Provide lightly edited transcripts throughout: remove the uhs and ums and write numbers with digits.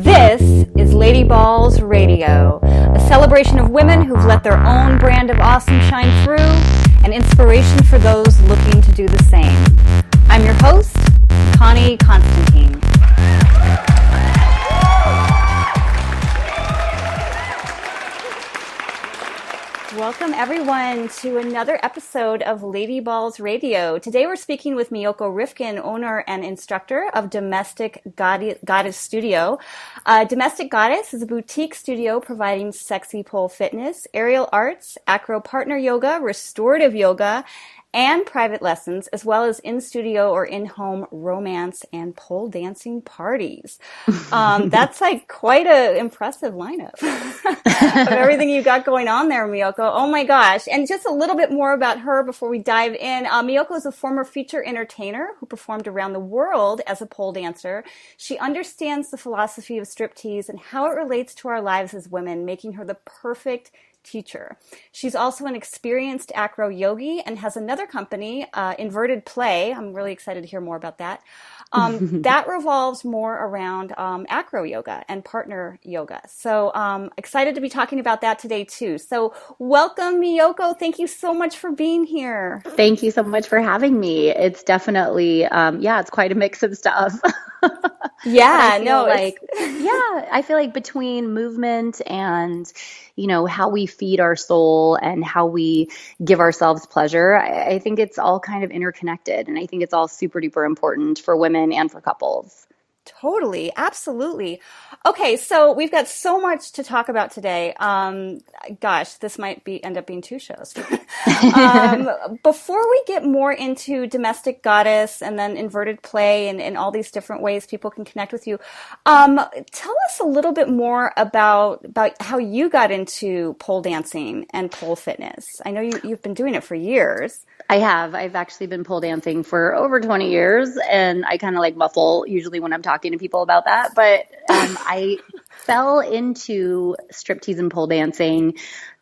This is Lady Balls Radio, a celebration of women who've let their own brand of awesome shine through, and inspiration for those looking to do the same. I'm your host, Connie Constantine. Welcome everyone to another episode of Lady Balls Radio. Today we're speaking with Miyoko Rifkin, owner and instructor of Domestic Goddess Studio. Domestic Goddess is a boutique studio providing sexy pole fitness, aerial arts, acro partner yoga, restorative yoga, and private lessons, as well as in-studio or in-home romance and pole dancing parties. That's like quite an impressive lineup of everything you got going on there, Miyoko. Oh my gosh. And just a little bit more about her before we dive in. Miyoko is a former feature entertainer who performed around the world as a pole dancer. She understands the philosophy of striptease and how it relates to our lives as women, making her the perfect teacher. She's also an experienced acro yogi and has another company, Inverted Play. I'm really excited to hear more about that. That revolves more around acro yoga and partner yoga. So excited to be talking about that today too. So welcome, Miyoko. Thank you so much for being here. Thank you so much for having me. It's definitely, it's quite a mix of stuff. Yeah, I feel like between movement and, how we feed our soul and how we give ourselves pleasure, I think it's all kind of interconnected. And I think it's all super duper important for women and for couples. Totally. Absolutely. Okay. So we've got so much to talk about today. Gosh, this might end up being two shows. Before we get more into Domestic Goddess and then Inverted Play and all these different ways people can connect with you, tell us a little bit more about how you got into pole dancing and pole fitness. I know you've been doing it for years. I have. I've actually been pole dancing for over 20 years, and I kind of like muffle usually when I'm talking to people about that. But I fell into striptease and pole dancing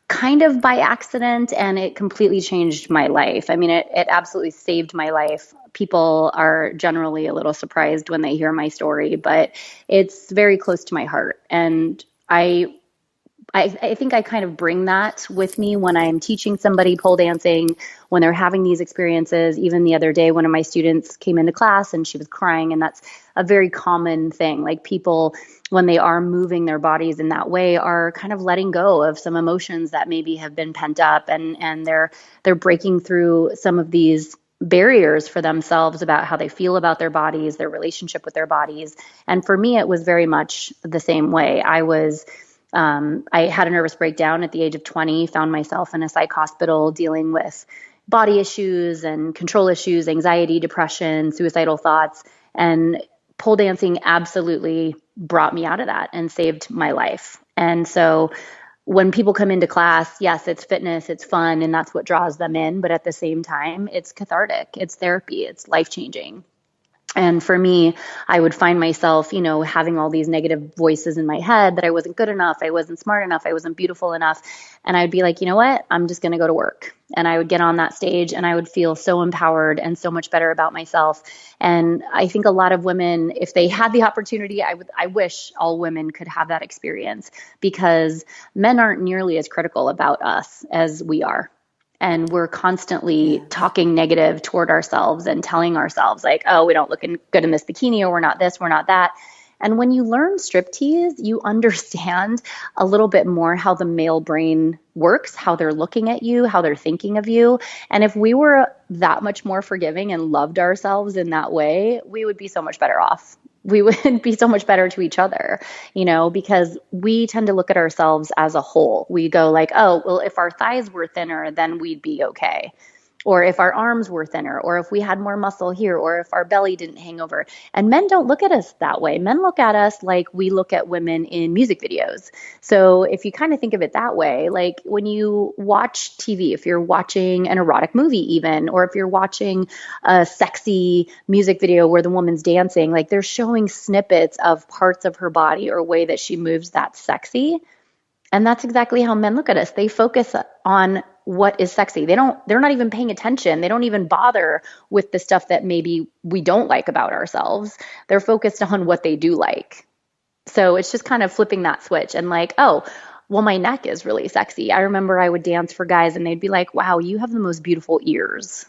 kind of by accident, and it completely changed my life. I mean, it absolutely saved my life. People are generally a little surprised when they hear my story, but it's very close to my heart. And I think I kind of bring that with me when I'm teaching somebody pole dancing, when they're having these experiences. Even the other day, one of my students came into class and she was crying, and that's a very common thing. Like people, when they are moving their bodies in that way, are kind of letting go of some emotions that maybe have been pent up, and they're breaking through some of these barriers for themselves about how they feel about their bodies, their relationship with their bodies. And for me, it was very much the same way. I had a nervous breakdown at the age of 20, found myself in a psych hospital dealing with body issues and control issues, anxiety, depression, suicidal thoughts, and pole dancing absolutely brought me out of that and saved my life. And so when people come into class, yes, it's fitness, it's fun, and that's what draws them in. But at the same time, it's cathartic, it's therapy, it's life-changing. And for me, I would find myself, having all these negative voices in my head that I wasn't good enough, I wasn't smart enough, I wasn't beautiful enough. And I'd be like, you know what, I'm just going to go to work. And I would get on that stage and I would feel so empowered and so much better about myself. And I think a lot of women, if they had the opportunity, I wish all women could have that experience, because men aren't nearly as critical about us as we are. And we're constantly talking negative toward ourselves and telling ourselves like, oh, we don't look good in this bikini, or we're not this, we're not that. And when you learn striptease, you understand a little bit more how the male brain works, how they're looking at you, how they're thinking of you. And if we were that much more forgiving and loved ourselves in that way, we would be so much better off. We would be so much better to each other, because we tend to look at ourselves as a whole. We go like, oh, well, if our thighs were thinner, then we'd be okay. Or if our arms were thinner, or if we had more muscle here, or if our belly didn't hang over. And men don't look at us that way. Men look at us like we look at women in music videos. So if you kind of think of it that way, like when you watch TV, if you're watching an erotic movie even, or if you're watching a sexy music video where the woman's dancing, like they're showing snippets of parts of her body or way that she moves that's sexy. And that's exactly how men look at us. They focus on what is sexy. They're not even paying attention. They don't even bother with the stuff that maybe we don't like about ourselves. They're focused on what they do like. So it's just kind of flipping that switch and like, oh, well, my neck is really sexy. I remember I would dance for guys and they'd be like, wow, you have the most beautiful ears.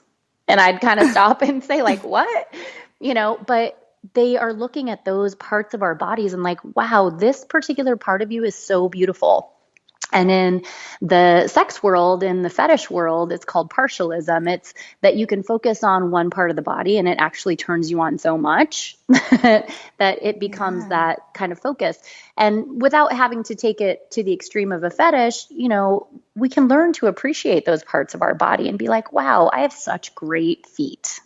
And I'd kind of stop and say, like, what? But they are looking at those parts of our bodies and like, wow, this particular part of you is so beautiful. And in the sex world, in the fetish world, it's called partialism. It's that you can focus on one part of the body and it actually turns you on so much that it becomes that kind of focus. And without having to take it to the extreme of a fetish, we can learn to appreciate those parts of our body and be like, wow, I have such great feet,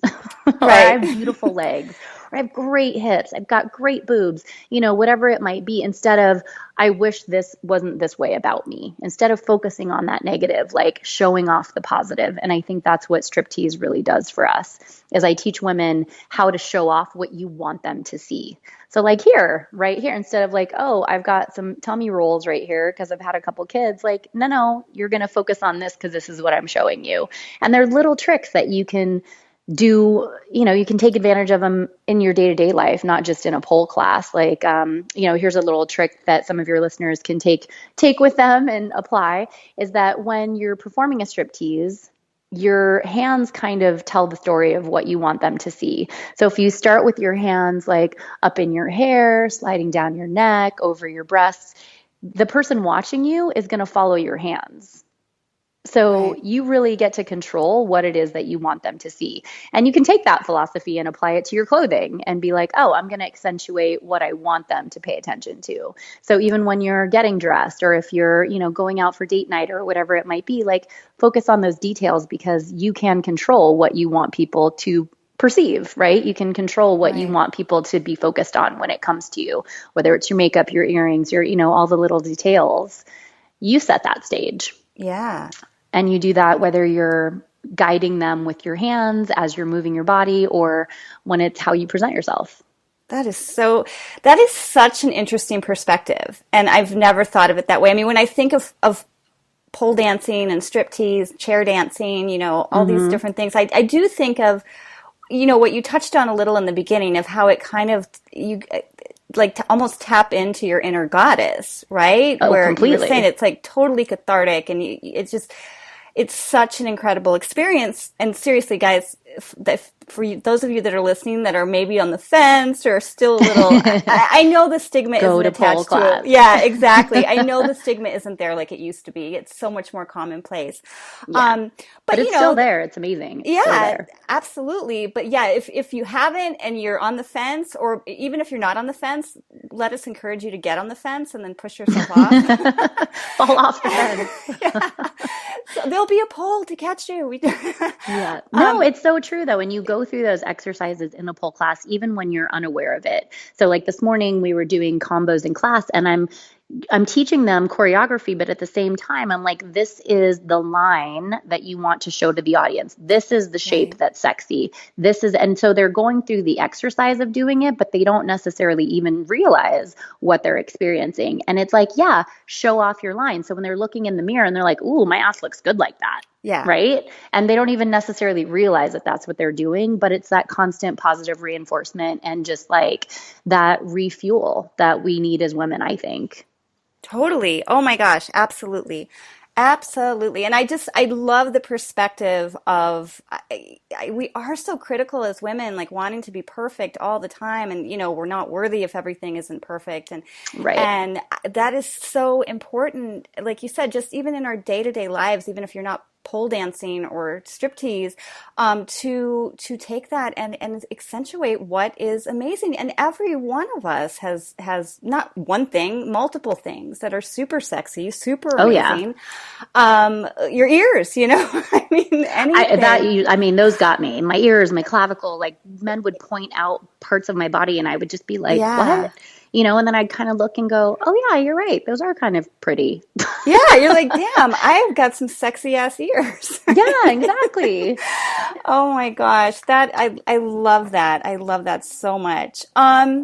or I have beautiful legs, or I have great hips, I've got great boobs, whatever it might be, instead of, I wish this wasn't this way about me, instead of focusing on that negative, like showing off the positive. And I think that's what striptease really does for us, is I teach women how to show off what you want them to see. So like here, right here, instead of like, oh, I've got some tummy rolls right here because I've had a couple kids, like, no, you're going to focus on this because this is what I'm showing you. And they're little tricks that you can do, you can take advantage of them in your day-to-day life, not just in a pole class. Like, here's a little trick that some of your listeners can take with them and apply, is that when you're performing a striptease, your hands kind of tell the story of what you want them to see. So if you start with your hands like up in your hair, sliding down your neck, over your breasts, the person watching you is going to follow your hands. So you really get to control what it is that you want them to see. And you can take that philosophy and apply it to your clothing and be like, oh, I'm going to accentuate what I want them to pay attention to. So even when you're getting dressed, or if you're, going out for date night or whatever it might be, like focus on those details, because you can control what you want people to perceive, right? You can control what you want people to be focused on when it comes to you, whether it's your makeup, your earrings, your, all the little details. You set that stage. Yeah. And you do that whether you're guiding them with your hands as you're moving your body, or when it's how you present yourself. That is such an interesting perspective. And I've never thought of it that way. I mean, when I think of pole dancing and striptease, chair dancing, all these different things, I do think of, what you touched on a little in the beginning, of how it kind of, you like to almost tap into your inner goddess, right? Oh, where completely. You were saying it's like totally cathartic, and it's such an incredible experience. And seriously, guys, for you, those of you that are listening that are maybe on the fence or still a little, I know the stigma isn't attached to it. Yeah, exactly. I know the stigma isn't there like it used to be. It's so much more commonplace. Yeah. But it's still there. It's amazing. It's still there. Absolutely. But yeah, if you haven't and you're on the fence, or even if you're not on the fence, let us encourage you to get on the fence and then push yourself off. Fall off the fence. Yeah. So there'll be a pole to catch you. Yeah. No, it's so true though. And you go through those exercises in a pole class, even when you're unaware of it. So like this morning we were doing combos in class, and I'm teaching them choreography, but at the same time, I'm like, this is the line that you want to show to the audience. This is the shape that's sexy. And so they're going through the exercise of doing it, but they don't necessarily even realize what they're experiencing. And it's like, yeah, show off your line. So when they're looking in the mirror and they're like, ooh, my ass looks good like that. Yeah. Right. And they don't even necessarily realize that that's what they're doing, but it's that constant positive reinforcement and just like that refuel that we need as women, I think. Totally. Oh my gosh. Absolutely. Absolutely. And I love the perspective of, we are so critical as women, like wanting to be perfect all the time. And, we're not worthy if everything isn't perfect. And, and that is so important. Like you said, just even in our day-to-day lives, even if you're not pole dancing or striptease, to take that and accentuate what is amazing. And every one of us has not one thing, multiple things that are super sexy, super amazing. Your ears, I mean, anything. Those got me. My ears, my clavicle, like men would point out parts of my body and I would just be like, what? And then I'd kind of look and go, oh yeah, you're right. Those are kind of pretty. Yeah. You're like, damn, I've got some sexy ass ears. Yeah, exactly. Oh my gosh. I love that. I love that so much. Okay.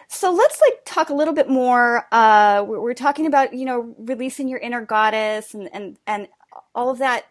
So let's talk a little bit more. We're talking about, releasing your inner goddess and all of that.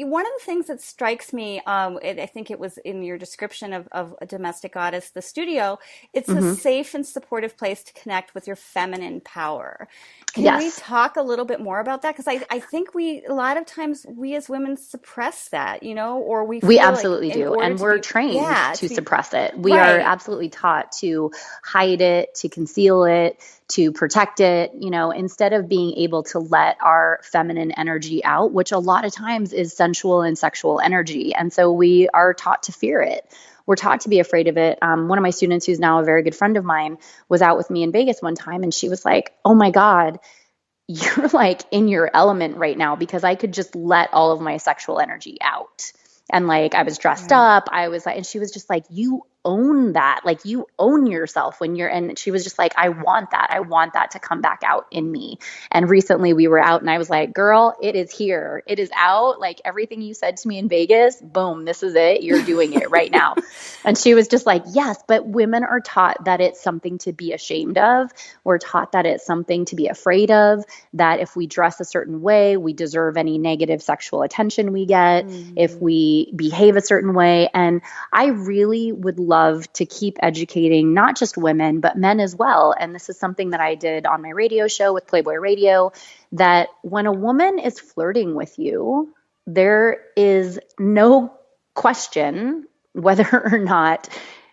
one of the things that strikes me, I think it was in your description of a domestic goddess, the studio, it's a Hmm. safe and supportive place to connect with your feminine power. Can we Yes. talk a little bit more about that? Because I think a lot of times we as women suppress that, or we We feel like absolutely in do. order And to we're be, trained yeah, to to be suppress it. We are right. absolutely taught to hide it, to conceal it, to protect it, instead of being able to let our feminine energy out, which a lot of times is sensual and sexual energy. And so we are taught to fear it. We're taught to be afraid of it. One of my students, who's now a very good friend of mine, was out with me in Vegas one time, and she was like, "Oh my God, you're like in your element right now," because I could just let all of my sexual energy out. And like I was dressed Right. up, I was like, and she was just like, "You own that. Like you own yourself when you're," and she was just like, "I want that. I want that to come back out in me." And recently we were out and I was like, "Girl, it is here. It is out. Like everything you said to me in Vegas, boom, this is it. You're doing it right now." And she was just like, "Yes, but women are taught that it's something to be ashamed of. We're taught that it's something to be afraid of, that if we dress a certain way, we deserve any negative sexual attention we get, if Mm. we behave a certain way." And I really would love to keep educating not just women, but men as well. And this is something that I did on my radio show with Playboy Radio, that when a woman is flirting with you, there is no question whether or not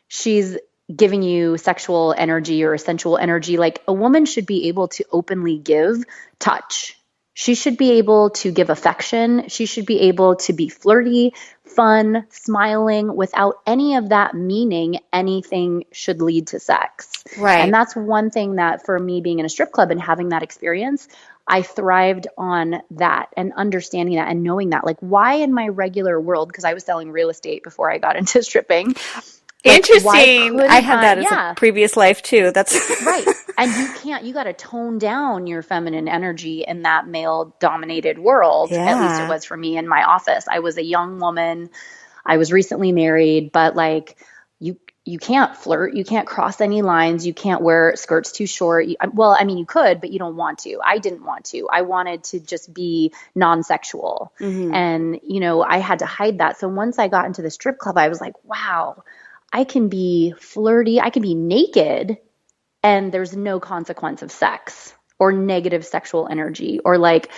she's giving you sexual energy or sensual energy. Like a woman should be able to openly give touch. She should be able to give affection. She should be able to be flirty, fun, smiling without any of that meaning anything should lead to sex. And Right. that's one thing that for me being in a strip club and having that experience, I thrived on that and understanding that and knowing that. Like, why in my regular world, because I was selling real estate before I got into stripping, like, why Interesting. I couldn't had I? that as a Yeah, previous life too. That's right. And you got to tone down your feminine energy in that male dominated world. At least it yeah. was for me in my office. I was a young woman. I was recently married, but like you can't flirt, you can't cross any lines, you can't wear skirts too short. Well, I mean, you could, but you don't want to. I didn't want to. I wanted to just be non-sexual. Hmm. And, I had to hide that. So once I got into the strip club, I was like, wow, I can be flirty, I can be naked, and there's no consequence of sex or negative sexual energy, or like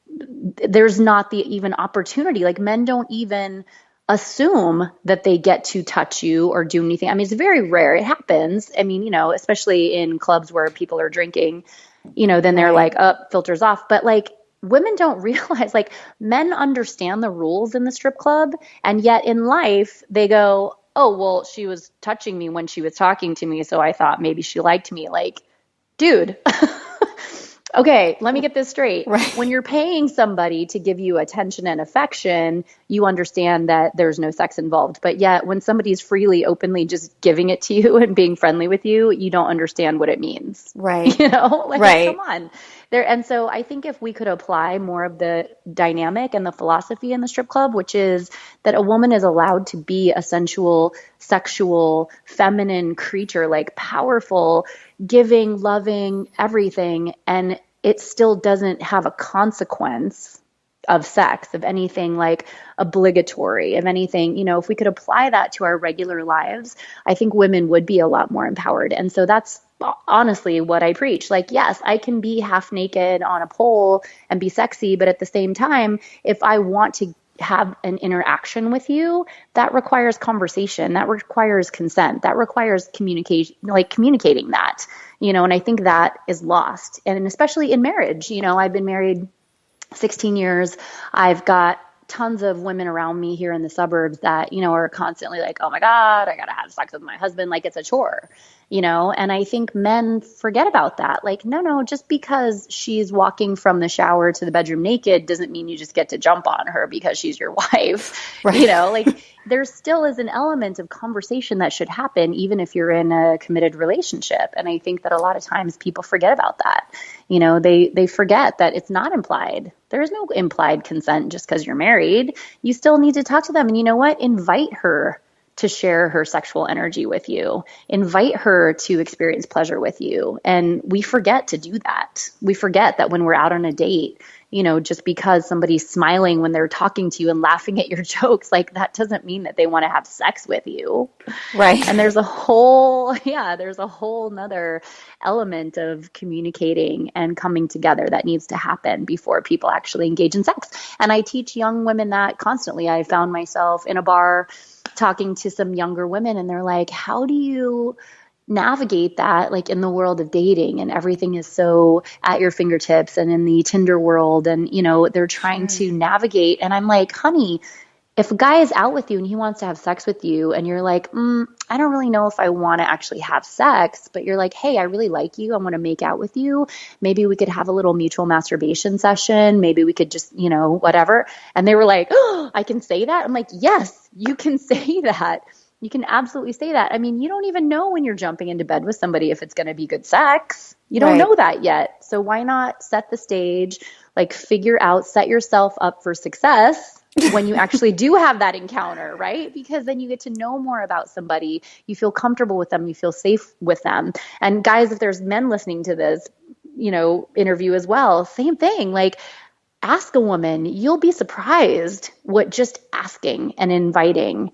there's not the even opportunity. Like men don't even assume that they get to touch you or do anything. I mean, it's very rare. It happens. I mean, especially in clubs where people are drinking, then they're Right. like, oh, filters off. But like women don't realize, like men understand the rules in the strip club. And yet in life, they go, oh, well, she was touching me when she was talking to me. So I thought maybe she liked me. Like, dude, okay, let me get this straight. Right. When you're paying somebody to give you attention and affection, you understand that there's no sex involved. But yet, when somebody's freely, openly just giving it to you and being friendly with you, you don't understand what it means. Right. Like, come Right. on. And so I think if we could apply more of the dynamic and the philosophy in the strip club, which is that a woman is allowed to be a sensual, sexual, feminine creature, like powerful, giving, loving, everything, and it still doesn't have a consequence of sex, of anything like obligatory, of anything, if we could apply that to our regular lives, I think women would be a lot more empowered. And so that's honestly what I preach. Like, yes, I can be half naked on a pole and be sexy, but at the same time, if I want to have an interaction with you, that requires conversation, that requires consent, that requires communication, like communicating that, and I think that is lost. And especially in marriage, I've been married 16 years. I've got tons of women around me here in the suburbs that, are constantly like, oh my God, I got to have sex with my husband. Like it's a chore, and I think men forget about that. Like, no, just because she's walking from the shower to the bedroom naked doesn't mean you just get to jump on her because she's your wife, Right. like there still is an element of conversation that should happen, even if you're in a committed relationship. And I think that a lot of times people forget about that. They forget that it's not implied. There is no implied consent just because you're married. You still need to talk to them. And you know what? Invite her to share her sexual energy with you. Invite her to experience pleasure with you. And we forget to do that. We forget that when we're out on a date, just because somebody's smiling when they're talking to you and laughing at your jokes, like that doesn't mean that they want to have sex with you. Right. And there's a whole nother element of communicating and coming together that needs to happen before people actually engage in sex. And I teach young women that constantly. I found myself in a bar talking to some younger women, and they're like, how do you navigate that, like in the world of dating, and everything is so at your fingertips, and in the Tinder world, and they're trying to navigate. And I'm like, honey, if a guy is out with you and he wants to have sex with you and you're like, I don't really know if I want to actually have sex, but you're like, hey, I really like you, I want to make out with you, maybe we could have a little mutual masturbation session, maybe we could just, whatever. And they were like, oh, I can say that? I'm like, yes, you can say that. You can absolutely say that. I mean, you don't even know when you're jumping into bed with somebody if it's going to be good sex. You don't know that yet. So why not set the stage, like set yourself up for success when you actually do have that encounter, right? Because then you get to know more about somebody. You feel comfortable with them. You feel safe with them. And guys, if there's men listening to this, interview as well, same thing. Like, ask a woman. You'll be surprised what just asking and inviting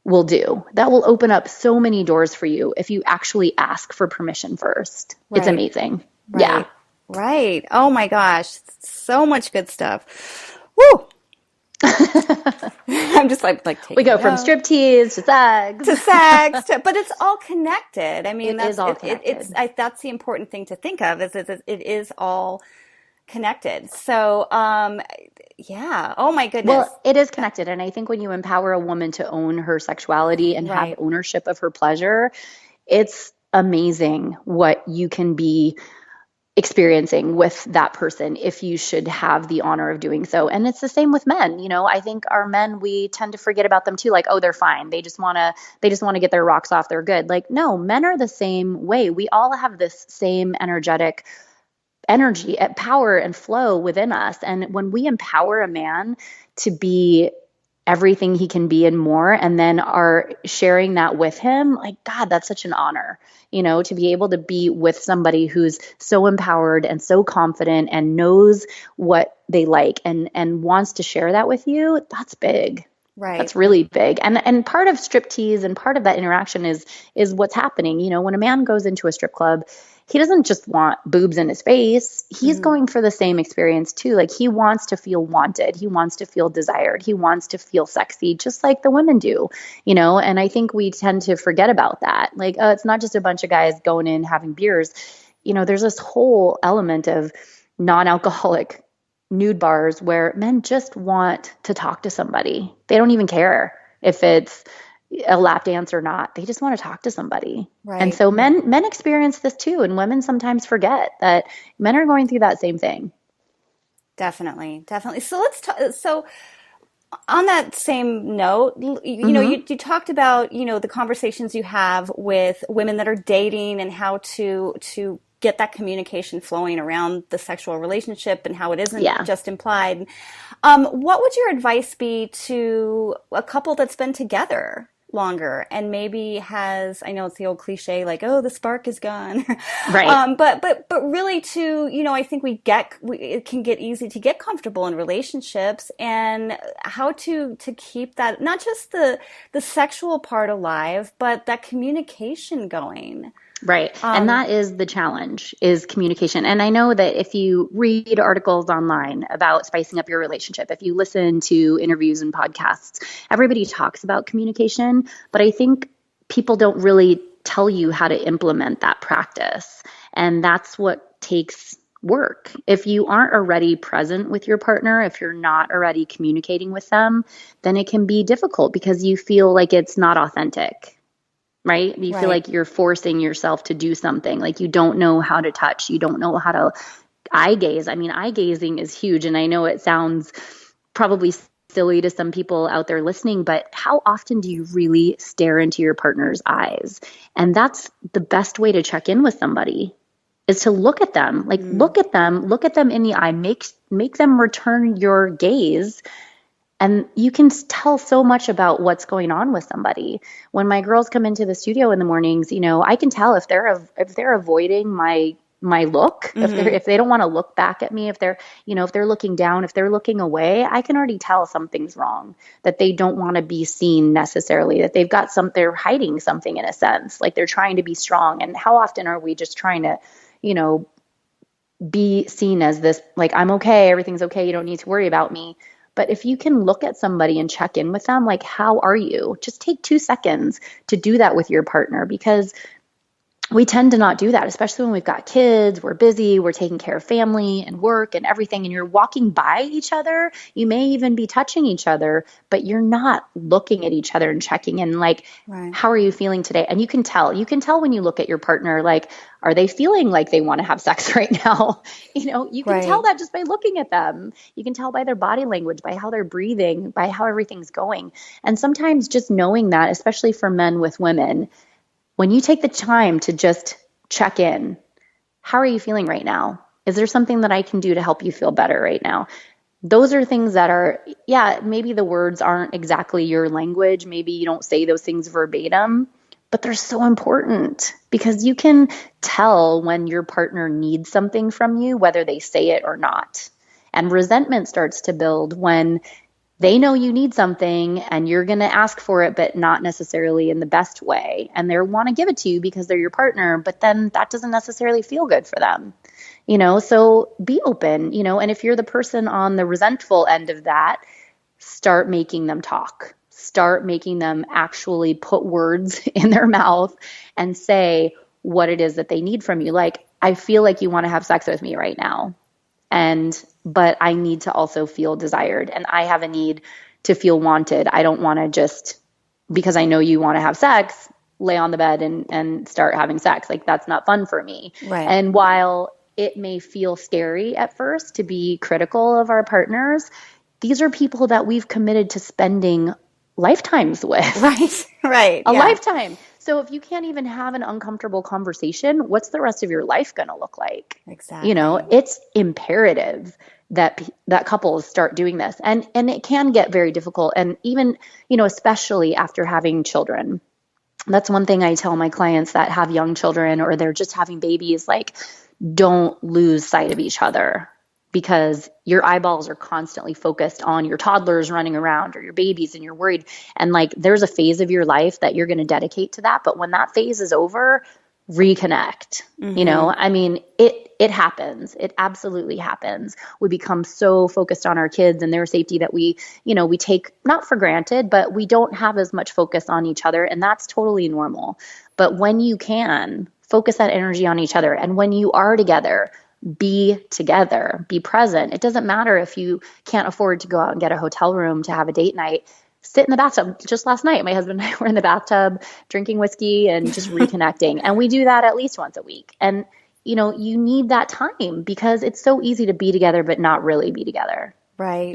will do. That will open up so many doors for you if you actually ask for permission first. Right. It's amazing. Right. Yeah. Right. Oh my gosh. So much good stuff. Woo. I'm just like we go from striptease to sex, but it's all connected. I mean, it is all connected. That's the important thing to think of is it is all connected. So, yeah. Oh my goodness. Well, it is connected. And I think when you empower a woman to own her sexuality and have ownership of her pleasure, it's amazing what you can be experiencing with that person if you should have the honor of doing so. And it's the same with men. I think our men, we tend to forget about them too. Like, oh, they're fine. They just want to get their rocks off. They're good. Like, no, men are the same way. We all have this same energetic energy, power and flow within us. And when we empower a man to be everything he can be and more, and then are sharing that with him, like, God, that's such an honor, to be able to be with somebody who's so empowered and so confident and knows what they like and wants to share that with you. That's big. Right. That's really big. And part of striptease and part of that interaction is what's happening. When a man goes into a strip club, he doesn't just want boobs in his face. He's going for the same experience too. Like, he wants to feel wanted. He wants to feel desired. He wants to feel sexy, just like the women do, and I think we tend to forget about that. Like, it's not just a bunch of guys going in having beers. There's this whole element of non-alcoholic nude bars where men just want to talk to somebody. They don't even care if it's a lap dance or not. They just want to talk to somebody. Right. And so men experience this too. And women sometimes forget that men are going through that same thing. Definitely. So let's talk. So on that same note, you talked about, the conversations you have with women that are dating and how to get that communication flowing around the sexual relationship and how it isn't just implied. What would your advice be to a couple that's been together longer and maybe has, I know it's the old cliche, like, oh, the spark is gone. Right. But really I think it can get easy to get comfortable in relationships, and how to keep that, not just the sexual part alive, but that communication going. Right. And that is the challenge, is communication. And I know that if you read articles online about spicing up your relationship, if you listen to interviews and podcasts, everybody talks about communication, but I think people don't really tell you how to implement that practice. And that's what takes work. If you aren't already present with your partner, if you're not already communicating with them, then it can be difficult because you feel like it's not authentic. Right? You feel like you're forcing yourself to do something, like you don't know how to touch, you don't know how to eye gaze. I mean, eye gazing is huge. And I know it sounds probably silly to some people out there listening, but how often do you really stare into your partner's eyes? And that's the best way to check in with somebody, is to look at them, like look at them in the eye, make them return your gaze. And you can tell so much about what's going on with somebody. When my girls come into the studio in the mornings, I can tell if they're avoiding my my look. If they don't want to look back at me, if they're, if they're looking down, if they're looking away, I can already tell something's wrong, that they don't want to be seen necessarily, that they're hiding something in a sense, like they're trying to be strong. And how often are we just trying to, be seen as this, like, I'm okay, everything's okay, you don't need to worry about me. But if you can look at somebody and check in with them, like, how are you? Just take 2 seconds to do that with your partner, because we tend to not do that, especially when we've got kids, we're busy, we're taking care of family and work and everything, and you're walking by each other. You may even be touching each other, but you're not looking at each other and checking in, like, Right. how are you feeling today? And you can tell when you look at your partner, like, are they feeling like they want to have sex right now? You can tell Right. that just by looking at them. You can tell by their body language, by how they're breathing, by how everything's going. And sometimes just knowing that, especially for men with women, when you take the time to just check in, how are you feeling right now? Is there something that I can do to help you feel better right now? Those are things that are, yeah, maybe the words aren't exactly your language. Maybe you don't say those things verbatim, but they're so important, because you can tell when your partner needs something from you, whether they say it or not. And resentment starts to build when they know you need something and you're going to ask for it, but not necessarily in the best way. And they want to give it to you because they're your partner, but then that doesn't necessarily feel good for them. So be open, and if you're the person on the resentful end of that, start making them talk. Start making them actually put words in their mouth and say what it is that they need from you. Like, I feel like you want to have sex with me right now. But I need to also feel desired, and I have a need to feel wanted. I don't want to just, because I know you want to have sex, lay on the bed and start having sex. Like, that's not fun for me. Right. And while it may feel scary at first to be critical of our partners, these are people that we've committed to spending lifetimes with. Right. Right. A Yeah. lifetime. So if you can't even have an uncomfortable conversation, what's the rest of your life going to look like? Exactly. It's imperative that couples start doing this. And it can get very difficult. And even, especially after having children. That's one thing I tell my clients that have young children, or they're just having babies, like, don't lose sight of each other, because your eyeballs are constantly focused on your toddlers running around or your babies, and you're worried. And, like, there's a phase of your life that you're going to dedicate to that. But when that phase is over, reconnect. I mean, it happens. It absolutely happens. We become so focused on our kids and their safety that we take, not for granted, but we don't have as much focus on each other. And that's totally normal. But when you can focus that energy on each other, and when you are together, be together, be present. It doesn't matter if you can't afford to go out and get a hotel room to have a date night. Sit in the bathtub. Just last night, my husband and I were in the bathtub drinking whiskey and just reconnecting. And we do that at least once a week. And, you need that time, because it's so easy to be together but not really be together. Right.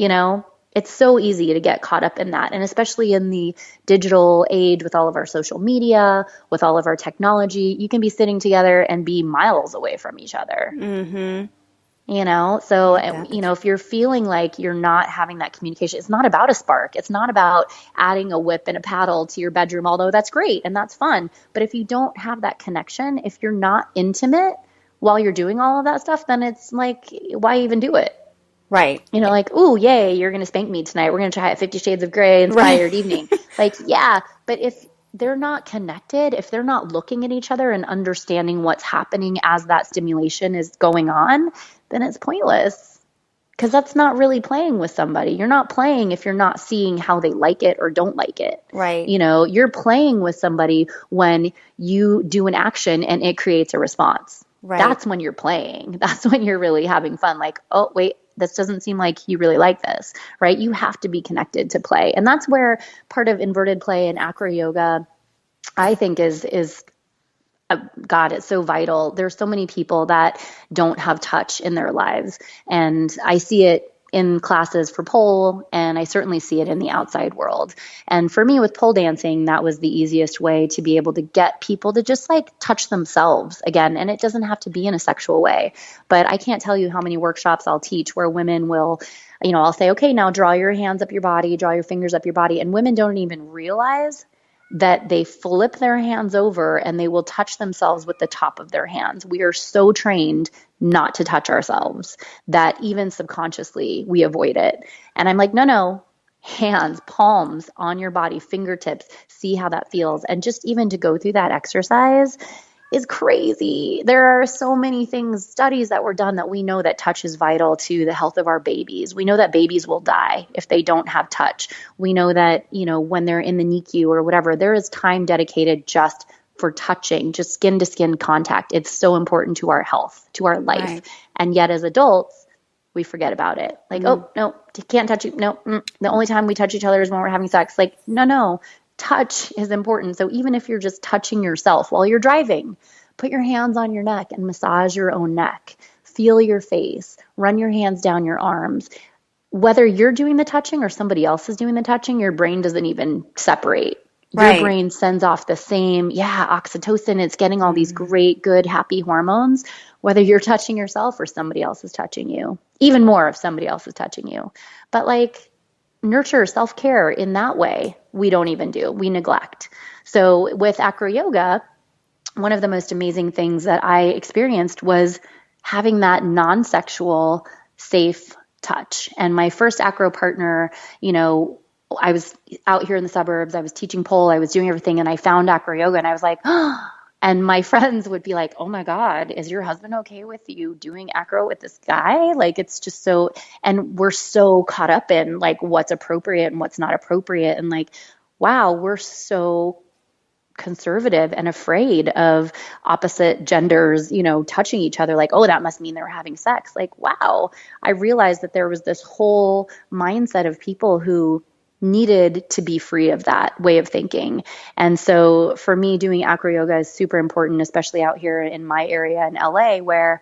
It's so easy to get caught up in that. And especially in the digital age, with all of our social media, with all of our technology, you can be sitting together and be miles away from each other. Mm-hmm. So, Exactly. if you're feeling like you're not having that communication, it's not about a spark. It's not about adding a whip and a paddle to your bedroom, although that's great and that's fun. But if you don't have that connection, if you're not intimate while you're doing all of that stuff, then it's like, why even do it? Right. Like, ooh, yay, you're going to spank me tonight. We're going to try a 50 Shades of Grey inspired evening. Like, yeah, but if they're not connected, if they're not looking at each other and understanding what's happening as that stimulation is going on, then it's pointless, because that's not really playing with somebody. You're not playing if you're not seeing how they like it or don't like it. Right. You're playing with somebody when you do an action and it creates a response. Right. That's when you're playing. That's when you're really having fun. Like, oh, wait, this doesn't seem like you really like this, right? You have to be connected to play. And that's where part of inverted play and acro yoga, I think, is God, it's so vital. There's so many people that don't have touch in their lives. And I see it in classes for pole, and I certainly see it in the outside world. And for me with pole dancing, that was the easiest way to be able to get people to just, like, touch themselves again. And it doesn't have to be in a sexual way. But I can't tell you how many workshops I'll teach where women will, I'll say, okay, now draw your hands up your body, draw your fingers up your body. And women don't even realize that they flip their hands over and they will touch themselves with the top of their hands. We are so trained not to touch ourselves that even subconsciously we avoid it. And I'm like, no, hands, palms on your body, fingertips, see how that feels. And just even to go through that exercise is crazy. There are so many things, studies that were done that we know that touch is vital to the health of our babies. We know that babies will die if they don't have touch. We know that, when they're in the NICU or whatever, there is time dedicated just for touching, just skin to skin contact. It's so important to our health, to our life. Right. And yet as adults, we forget about it. Like, oh, no, can't touch you. No, the only time we touch each other is when we're having sex. Like, no. Touch is important. So even if you're just touching yourself while you're driving, put your hands on your neck and massage your own neck. Feel your face. Run your hands down your arms. Whether you're doing the touching or somebody else is doing the touching, your brain doesn't even separate. Your brain sends off the same, oxytocin. It's getting all these great, good, happy hormones, whether you're touching yourself or somebody else is touching you. Even more if somebody else is touching you. But nurture self-care in that way, we don't even do. We neglect. So with acro yoga, one of the most amazing things that I experienced was having that non-sexual, safe touch. And my first acro partner, I was out here in the suburbs, I was teaching pole, I was doing everything, and I found acro yoga, and I was like, and my friends would be like, oh my God, is your husband okay with you doing acro with this guy? It's just so, and we're so caught up in what's appropriate and what's not appropriate. And wow, we're so conservative and afraid of opposite genders, touching each other. Oh, that must mean they were having sex. Wow, I realized that there was this whole mindset of people who needed to be free of that way of thinking. And so for me, doing acro yoga is super important, especially out here in my area in LA, where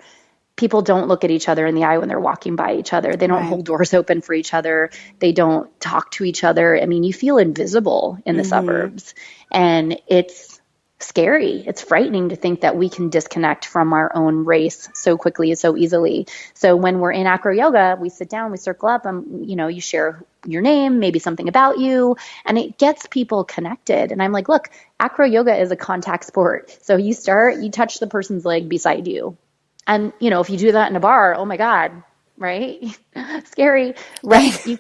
people don't look at each other in the eye when they're walking by each other. They don't hold doors open for each other. They don't talk to each other. I mean, you feel invisible in the suburbs, and it's scary. It's frightening to think that we can disconnect from our own race so quickly and so easily. So when we're in acro yoga, we sit down, we circle up, and you share your name, maybe something about you, and it gets people connected. And I'm like, look, acro yoga is a contact sport. So you touch the person's leg beside you. And, if you do that in a bar, oh my God, right? Scary. Right.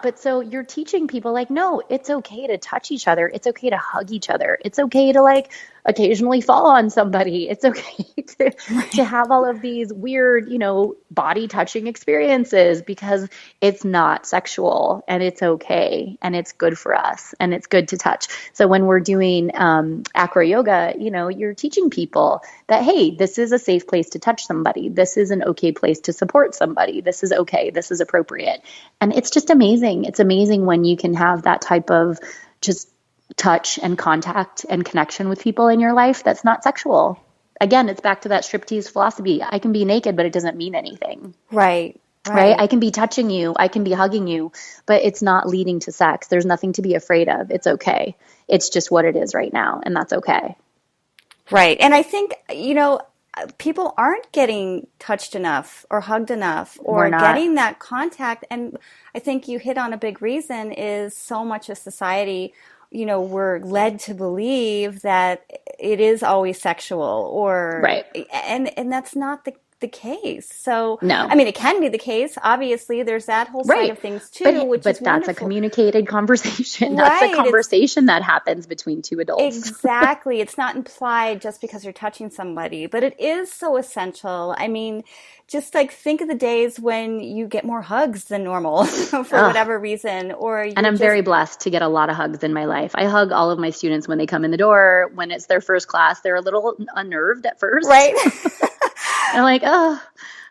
But so you're teaching people no, it's okay to touch each other. It's okay to hug each other. It's okay to occasionally fall on somebody. It's okay to have all of these weird, body touching experiences, because it's not sexual, and it's okay, and it's good for us, and it's good to touch. So when we're doing acro yoga, you're teaching people that, hey, this is a safe place to touch somebody. This is an okay place to support somebody. This is okay. This is appropriate. And it's just amazing. It's amazing when you can have that type of just touch and contact and connection with people in your life that's not sexual. Again, it's back to that striptease philosophy. I can be naked, but it doesn't mean anything. Right. I can be touching you, I can be hugging you, but it's not leading to sex. There's nothing to be afraid of. It's okay. It's just what it is right now, and that's okay. Right. And I think, people aren't getting touched enough or hugged enough or getting that contact. And I think you hit on a big reason is so much of society, we're led to believe that it is always sexual and that's not the case. So, no. I mean, it can be the case. Obviously, there's that whole side of things too, but that's wonderful. A communicated conversation. That's a conversation that happens between two adults. Exactly. It's not implied just because you're touching somebody, but it is so essential. I mean, just think of the days when you get more hugs than normal for whatever reason, and I'm very blessed to get a lot of hugs in my life. I hug all of my students when they come in the door. When it's their first class, they're a little unnerved at first. Right. I'm like, oh,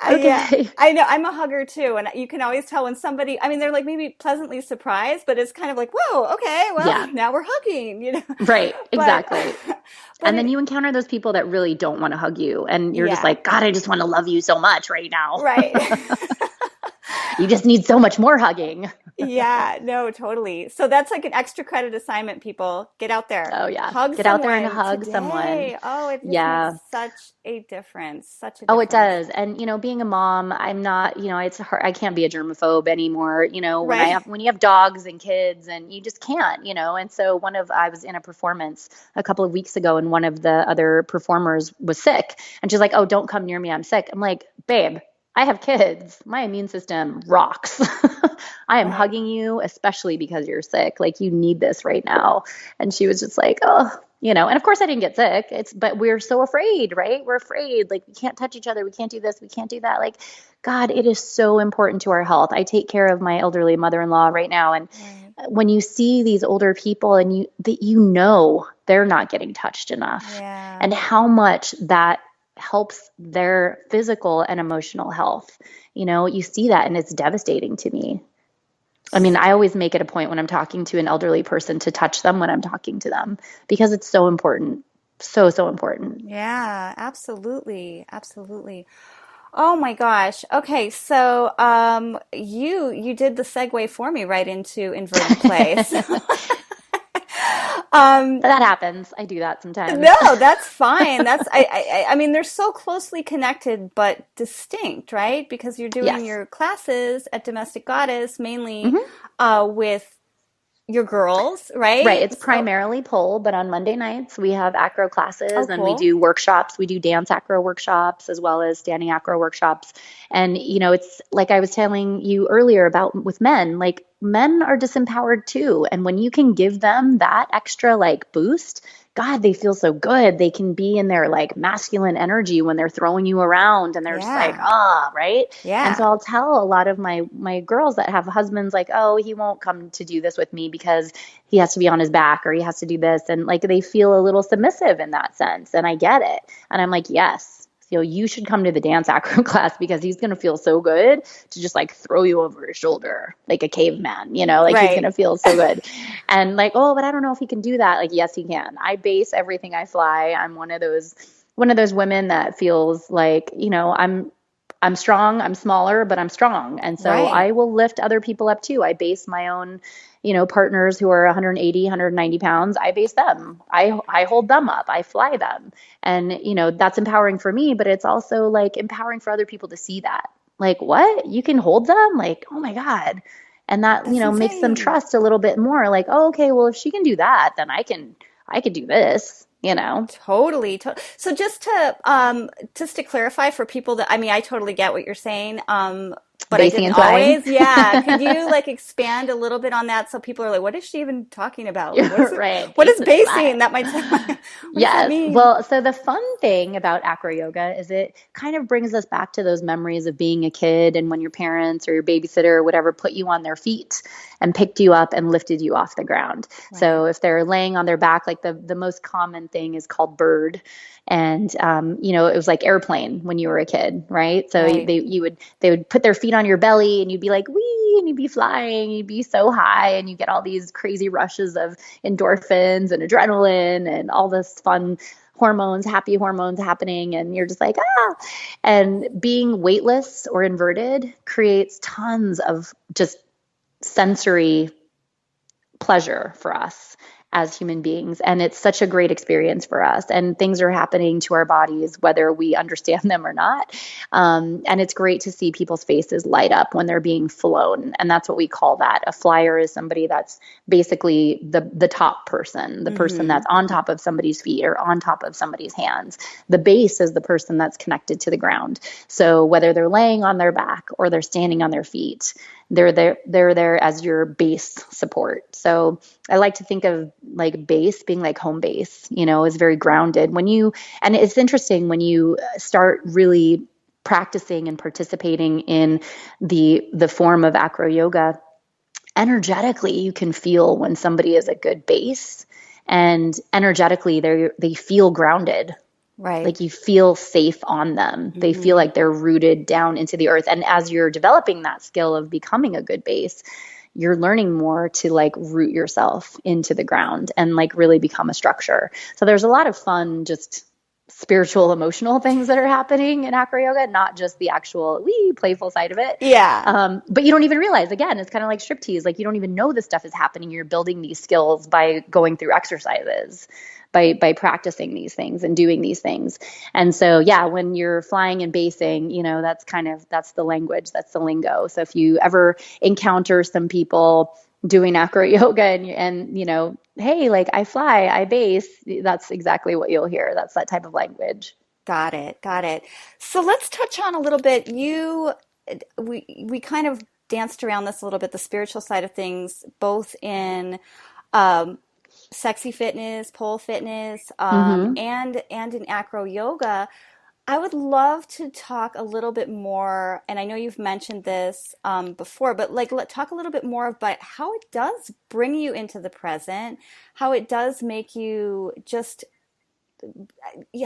okay. Yeah, I know. I'm a hugger too. And you can always tell when somebody, they're maybe pleasantly surprised, but it's kind of whoa, okay, well, now we're hugging, Right, exactly. And then you encounter those people that really don't want to hug you. And you're just like, God, I just want to love you so much right now. Right. You just need so much more hugging. Yeah, no, totally. So that's like an extra credit assignment, people. Get out there. Oh yeah. Hug Get out there and someone hug someone. today. Oh, it just makes Yeah. such a difference. Such a Oh, it difference. does. And being a mom, I'm not, it's hard. I can't be a germaphobe anymore. Right? When you have dogs and kids and you just can't. And so I was in a performance a couple of weeks ago and one of the other performers was sick and she's like, "Oh, don't come near me. I'm sick." I'm like, "Babe, I have kids. My immune system rocks. I am Right. hugging you, especially because you're sick. Like you need this right now." And she was just like, "Oh." And of course I didn't get sick. But we're so afraid, right? We're afraid. Like we can't touch each other. We can't do this. We can't do that. Like, God, it is so important to our health. I take care of my elderly mother-in-law right now. And Right. when you see these older people and that they're not getting touched enough Yeah. and how much that helps their physical and emotional health. You see that and it's devastating to me. I mean, I always make it a point when I'm talking to an elderly person to touch them when I'm talking to them because it's so important. So, so important. Yeah, absolutely. Absolutely. Oh my gosh. Okay, so you did the segue for me right into inverted place. Um, That happens. I do that sometimes. no, that's fine. That's I mean they're so closely connected but distinct, right? Because you're doing Yes. your classes at Domestic Goddess mainly Hmm. with your girls, Right. right? It's So, primarily pole, but on Monday nights we have acro oh classes and we cool. do workshops. We do dance acro workshops as well as standing acro workshops. And, it's like I was telling you earlier about with men, like men are disempowered too. And when you can give them that extra like boost, God, they feel so good. They can be in their like masculine energy when they're throwing you around and they're just like, Yeah. ah, right. And so Yeah. I'll tell a lot of my girls that have husbands like, "Oh, he won't come to do this with me because he has to be on his back or he has to do this." And like they feel a little submissive in that sense. And I get it. And I'm like, yes. You should come to the dance acro class because he's going to feel so good to just like throw you over his shoulder like a caveman, like he's going Right. to feel so good. And like, "Oh, but I don't know if he can do that." Like, yes, he can. I base everything I fly. I'm one of those women that feels like, I'm strong, I'm smaller, but I'm strong. And so Right. I will lift other people up too. I base my own, partners who are 180, 190 pounds. I base them. I hold them up. I fly them. And, that's empowering for me, but it's also like empowering for other people to see that. Like, what? You can hold them? Like, oh my God. And that, That's makes them insane. trust a little bit more. Like, oh, okay, well, if she can do that, then I could do this. Totally. So just to clarify for people that I mean I totally get what you're saying. But I Basing didn't and flying. always. Yeah. Could you like expand a little bit on that so people are like, what is she even talking about? Like, what is it? Right. What is Base and basing? fly. That might sound like, what does that Yes. mean? Well, so the fun thing about acro yoga is it kind of brings us back to those memories of being a kid and when your parents or your babysitter or whatever put you on their feet and picked you up and lifted you off the ground. Right. So if they're laying on their back, like the most common thing is called bird. And it was like airplane when you were a kid, right? So Right. they would put their feet on your belly and you'd be like, wee, and you'd be flying, you'd be so high, and you get all these crazy rushes of endorphins and adrenaline and all this fun hormones, happy hormones happening. And you're just like, ah. And being weightless or inverted creates tons of just sensory pleasure for us as human beings. And it's such a great experience for us. And things are happening to our bodies, whether we understand them or not. And it's great to see people's faces light up when they're being flown. And that's what we call that. A flyer is somebody that's basically the top person, the person Mm-hmm. that's on top of somebody's feet or on top of somebody's hands. The base is the person that's connected to the ground. So whether they're laying on their back or they're standing on their feet, they're there as your base support. So I like to think of like base being like home base, is very grounded. And it's interesting when you start really practicing and participating in the form of acro yoga, energetically you can feel when somebody is a good base, and energetically they feel grounded. Right. Like you feel safe on them. They feel Mm-hmm. like they're rooted down into the earth. And as you're developing that skill of becoming a good base, you're learning more to like root yourself into the ground and like really become a structure. So there's a lot of fun just spiritual, emotional things that are happening in acro yoga, not just the actual playful side of it. Yeah. But you don't even realize, again, it's kind of like striptease. Like you don't even know this stuff is happening. You're building these skills by going through exercises, by practicing these things and doing these things. And so, yeah, when you're flying and basing, that's the language, that's the lingo. So if you ever encounter some people doing acro yoga and hey, like I fly, I base, that's exactly what you'll hear. That's that type of language. Got it. Got it. So let's touch on a little bit. We kind of danced around this a little bit, the spiritual side of things, both in um, sexy fitness, pole fitness, Mm-hmm. and in acro yoga. I would love to talk a little bit more, and I know you've mentioned this before, but like talk a little bit more about how it does bring you into the present, how it does make you just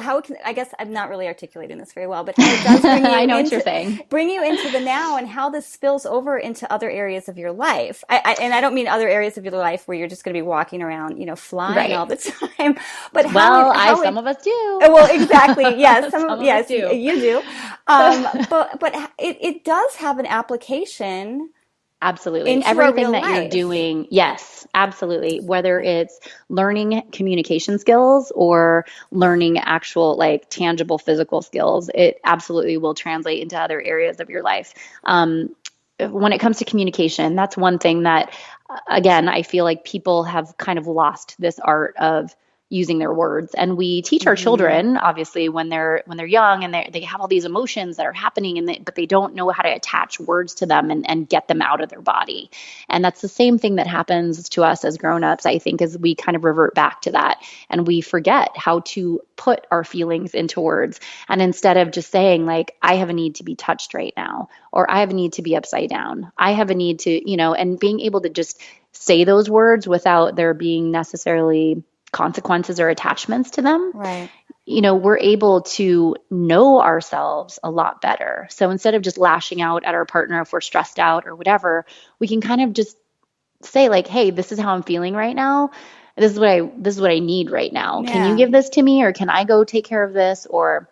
how it can, I guess I'm not really articulating this very well, but how it does I know what you're saying. bring you into the now, and how this spills over into other areas of your life. And I don't mean other areas of your life where you're just going to be walking around, flying all Right. the time, but Some of us do. well, exactly. Yes. Some of us Yes, do. you do. But it does have an application Absolutely. into our Everything real that you're life. doing, yes, absolutely. Whether it's learning communication skills or learning actual, like tangible physical skills, it absolutely will translate into other areas of your life. When it comes to communication, that's one thing that, again, I feel like people have kind of lost this art of using their words. And we teach our Hmm. children, obviously, when they're young and they have all these emotions that are happening, but they don't know how to attach words to them and get them out of their body. And that's the same thing that happens to us as grown-ups, I think, as we kind of revert back to that and we forget how to put our feelings into words. And instead of just saying, like, I have a need to be touched right now, or I have a need to be upside down, I have a need to, and being able to just say those words without there being necessarily consequences or attachments to them, Right. we're able to know ourselves a lot better. So instead of just lashing out at our partner if we're stressed out or whatever, we can kind of just say like, "Hey, this is how I'm feeling right now. This is what I need right now. Can you Yeah. give this to me, or can I go take care of this?" Or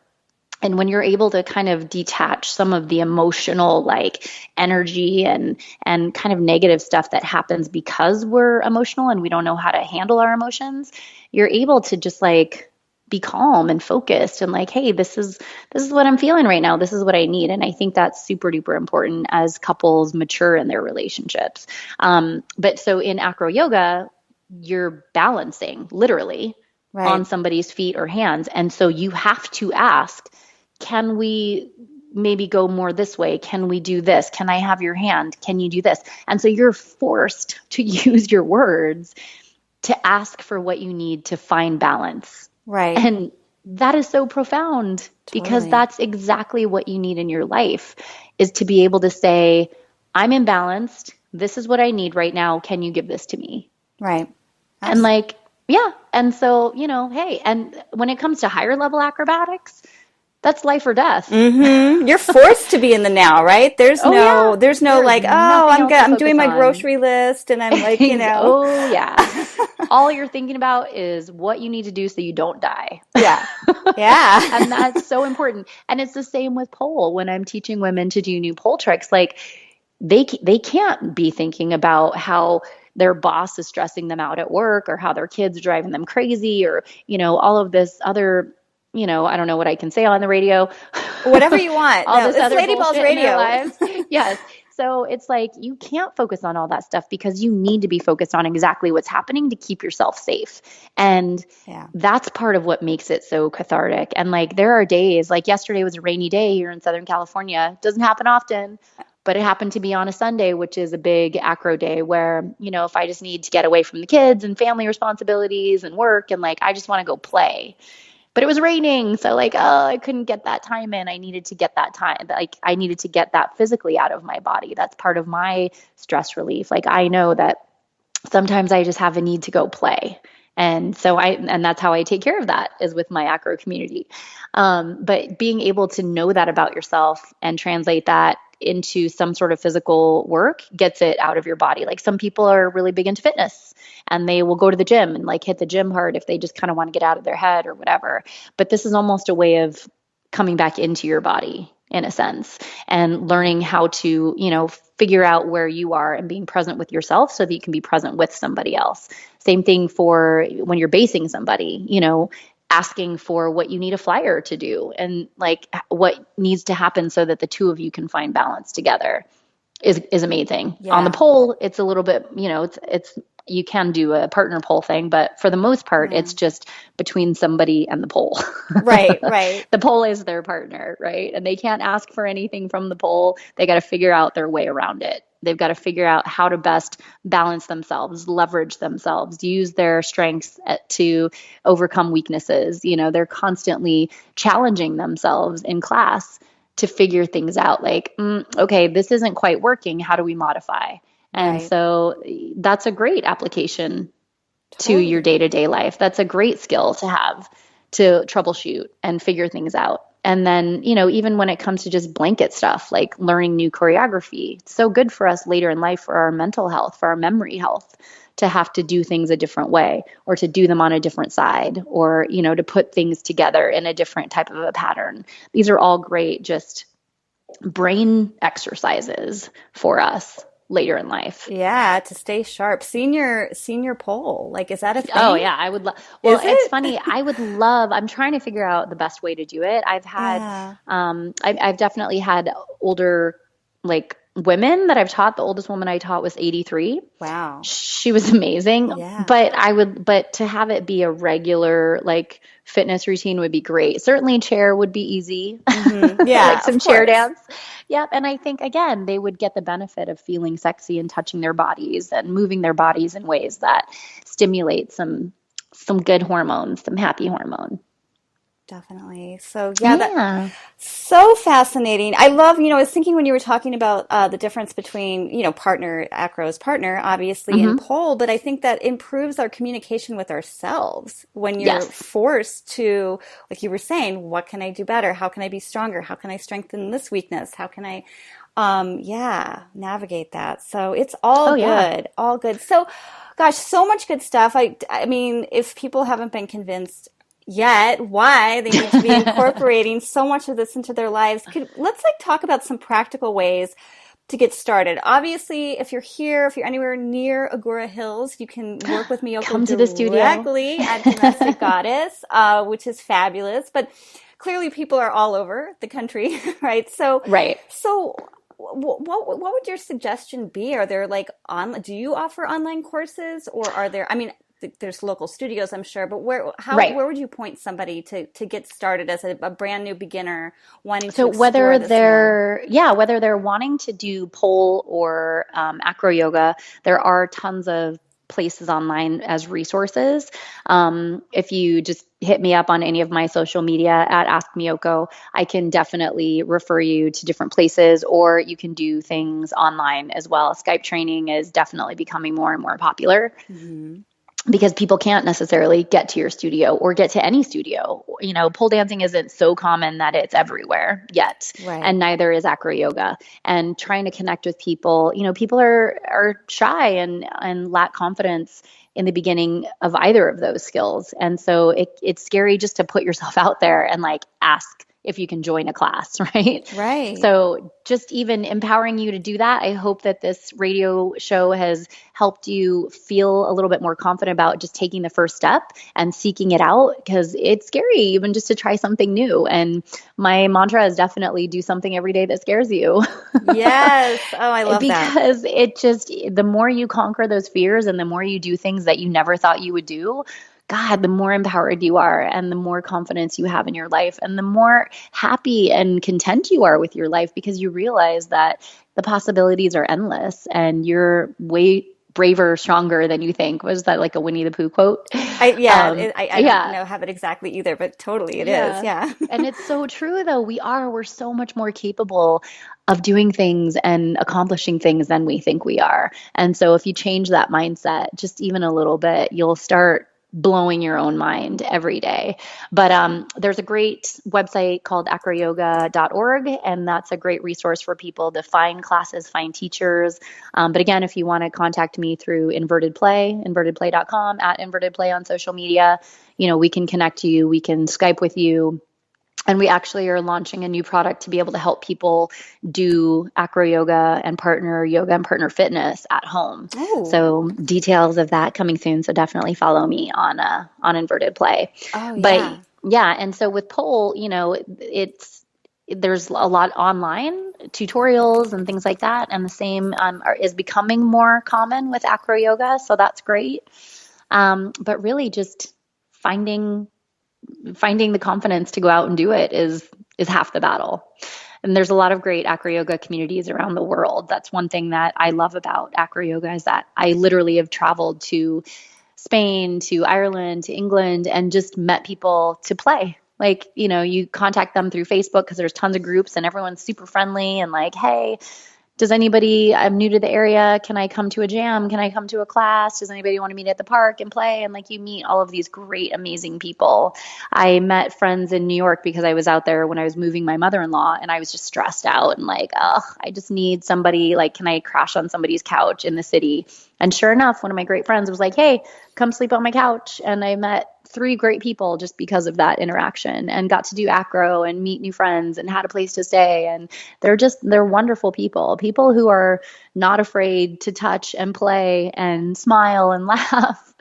and when you're able to kind of detach some of the emotional like energy and kind of negative stuff that happens because we're emotional and we don't know how to handle our emotions, you're able to just like be calm and focused and like, hey, this is what I'm feeling right now. This is what I need. And I think that's super duper important as couples mature in their relationships. But so in acro yoga, you're balancing literally on Right. somebody's feet or hands. And so you have to ask, can we maybe go more this way? Can we do this? Can I have your hand? Can you do this? And so you're forced to use your words to ask for what you need to find balance. Right. And that is so profound because Totally. that's exactly what you need in your life is to be able to say, I'm imbalanced. This is what I need right now. Can you give this to me? Right. And Absolutely. like, yeah. And so, hey, and when it comes to higher level acrobatics, that's life or death. Hmm. You're forced to be in the now, right? Oh yeah. There's no There is like, oh, nothing else to I'm doing focus my on. grocery list and I'm like, Oh yeah. All you're thinking about is what you need to do so you don't die. yeah. Yeah. And that's so important. And it's the same with pole. When I'm teaching women to do new pole tricks, like they can't be thinking about how their boss is stressing them out at work or how their kids are driving them crazy or, all of this other, I don't know what I can say on the radio, Whatever you want. all No, this it's other Lady Balls bullshit in their Radio. lives. Yes. So it's like you can't focus on all that stuff because you need to be focused on exactly what's happening to keep yourself safe. And Yeah. that's part of what makes it so cathartic. And like there are days, like yesterday was a rainy day here in Southern California. It doesn't happen often, but it happened to be on a Sunday, which is a big acro day where, if I just need to get away from the kids and family responsibilities and work and like I just want to go play, but it was raining, so like, oh, I couldn't get that time in. I needed to get that time, like I needed to get that physically out of my body. That's part of my stress relief. Like I know that sometimes I just have a need to go play. And that's how I take care of that is with my acro community. But being able to know that about yourself and translate that into some sort of physical work gets it out of your body. Like some people are really big into fitness and they will go to the gym and like hit the gym hard if they just kind of want to get out of their head or whatever. But this is almost a way of coming back into your body in a sense and learning how to, figure out where you are and being present with yourself so that you can be present with somebody else. Same thing for when you're basing somebody, asking for what you need a flyer to do and like what needs to happen so that the two of you can find balance together is amazing. Yeah. On the pole, it's a little bit, it's you can do a partner pole thing, but for the most part, it's just between somebody and the pole. Right, right. The pole is their partner, right? And they can't ask for anything from the pole. They got to figure out their way around it. They've got to figure out how to best balance themselves, leverage themselves, use their strengths to overcome weaknesses. They're constantly challenging themselves in class to figure things out. Like, okay, this isn't quite working. How do we modify? And so that's a great application to your day-to-day life. That's a great skill to have to troubleshoot and figure things out. And then, even when it comes to just blanket stuff, like learning new choreography, it's so good for us later in life for our mental health, for our memory health, to have to do things a different way or to do them on a different side or, to put things together in a different type of a pattern. These are all great, just brain exercises for us later in life. Yeah, to stay sharp. Senior pole. Like, is that a thing? Oh yeah, I would love. Well, it's funny. I would love. I'm trying to figure out the best way to do it. I've had, I've definitely had older like women that I've taught. The oldest woman I taught was 83. Wow, she was amazing. Yeah. But to have it be a regular like fitness routine would be great. Certainly, chair would be easy. Mm-hmm. Yeah, like some chair dance. Yep. And I think, again, they would get the benefit of feeling sexy and touching their bodies and moving their bodies in ways that stimulate some good hormones, some happy hormone. Definitely. So that's so fascinating. I love, I was thinking when you were talking about the difference between, partner, acro's partner, obviously, and pole, but I think that improves our communication with ourselves when you're forced to, like you were saying, what can I do better? How can I be stronger? How can I strengthen this weakness? How can I, navigate that? So it's all good, all good. So, gosh, so much good stuff. I mean, if people haven't been convinced yet why they need to be incorporating so much of this into their lives, let's talk about some practical ways to get started. Obviously, if you're anywhere near Agora Hills, you can work with Miyoko Come to the studio directly at Domestic Goddess, which is fabulous. But clearly, people are all over the country, right? So what would your suggestion be? Are there do you offer online courses, or are there? I mean, there's local studios, I'm sure, but where would you point somebody to get started as a brand new beginner wanting to explore whether this whether they're wanting to do pole or acro yoga, there are tons of places online as resources. If you just hit me up on any of my social media at Ask Miyoko, I can definitely refer you to different places, or you can do things online as well. Skype training is definitely becoming more and more popular. Mm-hmm. Because people can't necessarily get to your studio or get to any studio. Pole dancing isn't so common that it's everywhere yet. Right. And neither is acro yoga. And trying to connect with people, people are shy and lack confidence in the beginning of either of those skills. And so it's scary just to put yourself out there and ask if you can join a class, right? Right. So just even empowering you to do that, I hope that this radio show has helped you feel a little bit more confident about just taking the first step and seeking it out, because it's scary even just to try something new. And my mantra is definitely do something every day that scares you. Yes. Oh, I love that. Because the more you conquer those fears and the more you do things that you never thought you would do, God, the more empowered you are and the more confidence you have in your life and the more happy and content you are with your life, because you realize that the possibilities are endless and you're way braver, stronger than you think. Was that like a Winnie the Pooh quote? I don't have it exactly either, but totally it is. Yeah. And it's so true though. We're so much more capable of doing things and accomplishing things than we think we are. And so if you change that mindset just even a little bit, you'll start blowing your own mind every day. But there's a great website called acroyoga.org, and that's a great resource for people to find classes, find teachers. But again, if you want to contact me through Inverted Play, invertedplay.com, at Inverted Play on social media, we can connect you, we can Skype with you. And we actually are launching a new product to be able to help people do acro yoga and partner fitness at home. Oh, So details of that coming soon. So definitely follow me on Inverted Play. oh But yeah. yeah, and so with pole, there's a lot online tutorials and things like that, and the same is becoming more common with acro yoga. So that's great. But really, just finding the confidence to go out and do it is half the battle. And there's a lot of great acro yoga communities around the world. That's one thing that I love about acro yoga, is that I literally have traveled to Spain, to Ireland, to England, and just met people to play. Like, you contact them through Facebook because there's tons of groups and everyone's super friendly and like, hey, I'm new to the area. Can I come to a jam? Can I come to a class? Does anybody want to meet at the park and play? And like, you meet all of these great, amazing people. I met friends in New York because I was out there when I was moving my mother-in-law, and I was just stressed out and like, oh, I just need somebody, like, can I crash on somebody's couch in the city? And sure enough, one of my great friends was like, hey, come sleep on my couch. And I met 3 great people just because of that interaction, and got to do acro and meet new friends and had a place to stay. And they're wonderful people who are not afraid to touch and play and smile and laugh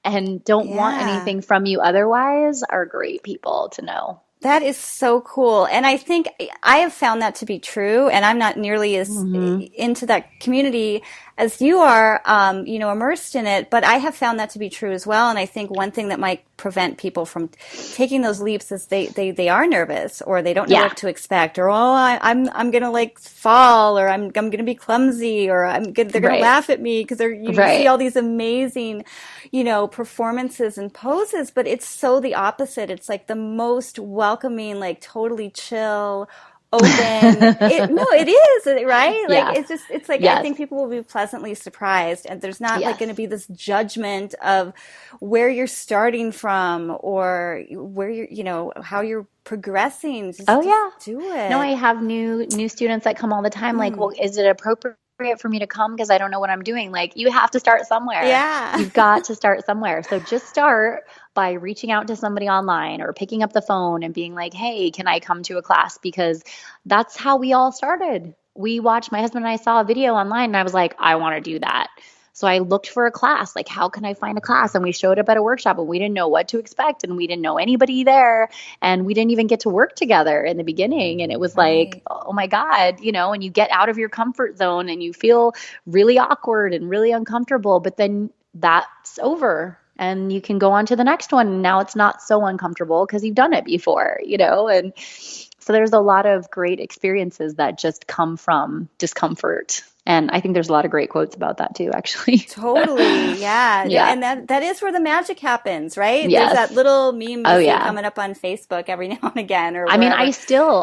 and don't want Yeah. anything from you otherwise are great people to know. That is so cool. And I think I have found that to be true. And I'm not nearly as Hmm. into that community as you are, immersed in it. But I have found that to be true as well. And I think one thing that might prevent people from taking those leaps is they are nervous, or they don't know Yeah. what to expect, or, I'm going to like fall, or I'm going to be clumsy, or they're going to Right. laugh at me because you see Right. all these amazing, performances and poses, but it's so the opposite. It's like the most welcoming, like totally chill, open. It is, right? Like Yeah. it's like I Yes. think people will be pleasantly surprised, and there's not like Yes. going to be this judgment of where you're starting from, or where how you're progressing. Oh Just yeah. do No, I it. have new students that come all the time like, well, is it appropriate for me to come because I don't know what I'm doing? Like, you have to start somewhere. Yeah. You've got to start somewhere. So just start by reaching out to somebody online or picking up the phone and being like, "Hey, can I come to a class?" Because that's how we all started. My husband and I saw a video online, and I was like, "I want to do that." So I looked for a class, like, how can I find a class? And we showed up at a workshop, and we didn't know what to expect, and we didn't know anybody there, and we didn't even get to work together in the beginning. And it was like, Right. oh my God, and you get out of your comfort zone and you feel really awkward and really uncomfortable, but then that's over. And you can go on to the next one. And now it's not so uncomfortable because you've done it before. And so there's a lot of great experiences that just come from discomfort. And I think there's a lot of great quotes about that too, actually. Totally. Yeah. Yeah. And that is where the magic happens, right? There's that Yes. little meme you Oh, see yeah. coming up on Facebook every now and again, or I mean, wherever.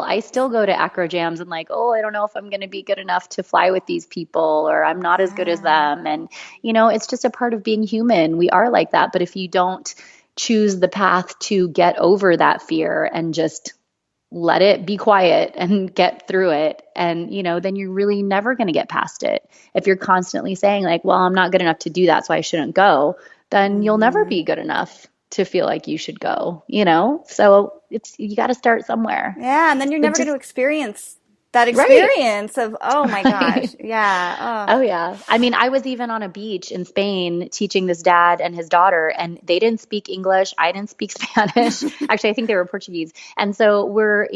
I still go to acro jams and like, oh, I don't know if I'm going to be good enough to fly with these people, or I'm not as good as Yeah. them. And, it's just a part of being human. We are like that. But if you don't choose the path to get over that fear and just let it be quiet and get through it, and, then you're really never going to get past it. If you're constantly saying like, well, I'm not good enough to do that, so I shouldn't go, then you'll never Hmm. be good enough to feel like you should go. So you got to start somewhere. Yeah. And then you're But never going to just experience that right. experience of, oh my gosh. Right. Yeah. Oh yeah. I mean, I was even on a beach in Spain teaching this dad and his daughter, and they didn't speak English. I didn't speak Spanish. Oh, Actually, I think they were Portuguese. And so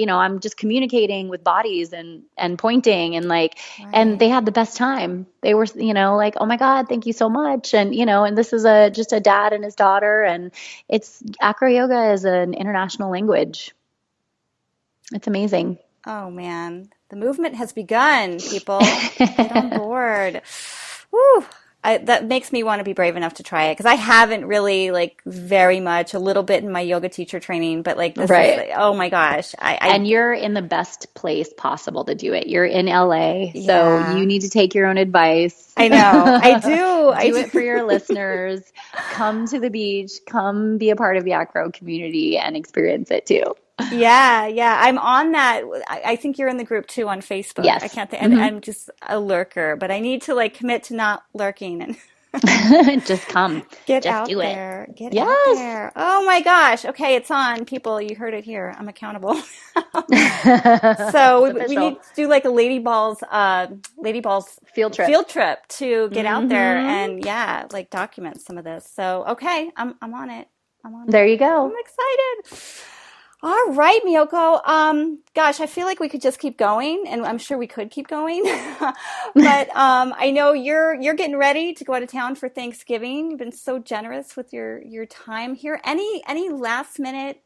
I'm just communicating with bodies and pointing and like, and right. they had the best time. They were, like, "Oh my God, thank you so much." And this is just a dad and his daughter, and it's acro yoga is an international language. It's amazing. Oh man. The movement has begun, people. Get on board. Woo. that makes me want to be brave enough to try it because I haven't really like very much, a little bit in my yoga teacher training, but like this is Right. like, oh my gosh, And you're in the best place possible to do it. You're in LA, so you yeah, need to take your own advice. I know, I do, I Do it for do. your listeners. Come to the beach, come be a part of the acro community and experience it too. Yeah, yeah, I'm on that. I think you're in the group too on Facebook. I Yes. can't think, and Hmm. I'm just a lurker, but I need to like commit to not lurking and Just come. get Just out do it. there. Get out Yes. there. Oh my gosh. Okay, it's on, people. You heard it here. I'm accountable. So It's we official. need to do like a Lady Balls Field trip. field trip to get out there Hmm. and yeah, like document some of this. So okay, I'm on it. I'm on it. There you I'm go. excited. All right, Miyoko. Gosh, I feel like we could just keep going, and I'm sure we could keep going. But I know you're getting ready to go out of town for Thanksgiving. You've been so generous with your time here. Any last minute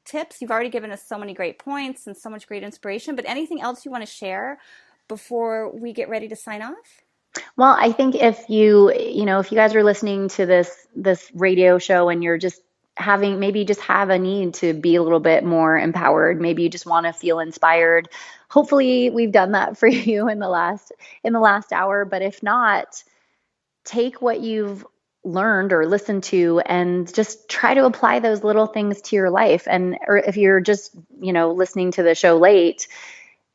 tips? You've already given us so many great points and so much great inspiration, but anything else you want to share before we get ready to sign off? Well, I think if if you guys are listening to this radio show and you're just having maybe you just have a need to be a little bit more empowered, maybe you just want to feel inspired. Hopefully, we've done that for you in the last hour, but if not, take what you've learned or listened to and just try to apply those little things to your life. And or if you're just, listening to the show late,